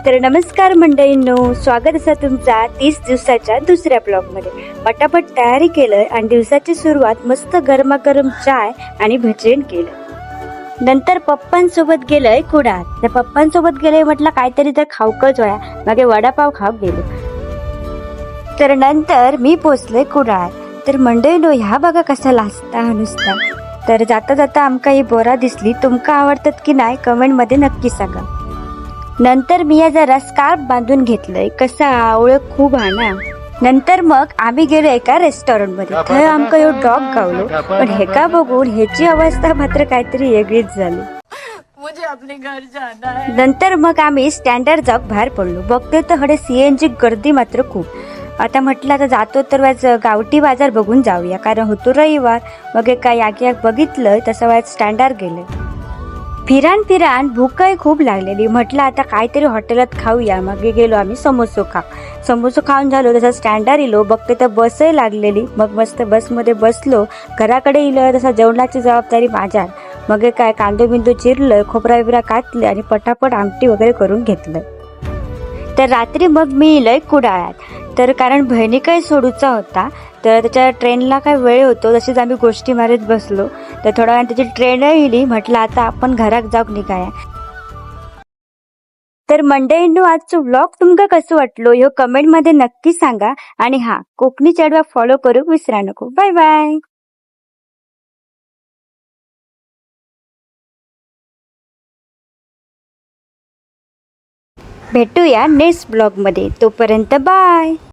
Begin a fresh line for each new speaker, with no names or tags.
तर नमस्कार मंडळींनो, स्वागत असा तुमचा 30 दिवसाच्या दुसऱ्या ब्लॉगमध्ये. पटापट तयारी केलं आणि दिवसाची सुरुवात मस्त गरमागरम चाय आणि भजन केलं. नंतर पप्पांसोबत गेलंय कुडाळ. तर पप्पांसोबत गेलंय म्हटलं काहीतरी तर खाऊकच वया, मागे वडापाव खाऊ गेलो. तर नंतर मी पोचले कुडाळ. तर मंडळींनो, ह्या बघा कसा लाजता नुसता. तर जाता जाता आमका ही बोरा दिसली. तुमका आवडतात की नाही कमेंट मध्ये नक्की सांगा. नंतर मी या जरा स्कार्फ बांधून घेतलंय, कसा ओळख खूप हा ना. नंतर मग आम्ही गेलो एका रेस्टॉरंट मध्ये. थंय आमका ह्यो डॉग गावलो, पण हेका बघून ह्याची अवस्था मात्र काहीतरी वेगळीच झाली.
मुझे अपने घर जाना है.
नंतर मग आम्ही स्टँडर्ड जाऊक बाहेर पडलो. बघतोय तर हडे सीएनजी गर्दी मात्र खूप. आता म्हटलं आता जातो तर वाज गावठी बाजार बघून जाऊया, कारण होतो रविवार. मग काय याक बघितलं तसं वाज स्टँडर्ड गेले. फिरान भूकही खूप लागलेली. म्हटलं आता काहीतरी हॉटेलात खाऊया. मग गेलो आम्ही समोसो खाऊन झालो. तसं स्टँडर्ड इलो. बघते तर बसही लागलेली. मग मस्त बसमध्ये बसलो. घराकडे इलो तसा जेवणाची जबाबदारी माझ्या. मग काय कांदो बिंदू चिरलं, खोबरा बिबरा कातलं आणि पटापट आमटी वगैरे करून घेतलं. तर रात्री मग मी इलोय कुडाळ्यात. तर कारण बहिणी काही सोडूचा होता, तर त्याच्या ट्रेनला काय वेळ होतो. तशीच आम्ही गोष्टी मारत बसलो. तर थोड्या वेळाने त्याची ट्रेन येईल. म्हटलं आता आपण घरात जाऊक निघाया. तर मंडळींनो, आजचं व्लॉग तुमका कसं वाटलो ह्यो कमेंट मध्ये नक्की सांगा. आणि हा, कोकणी चॅनल फॉलो करूक विसरा नको. Bye bye. भेटूया नेक्स्ट ब्लॉग मध्ये. तोपर्यंत बाय.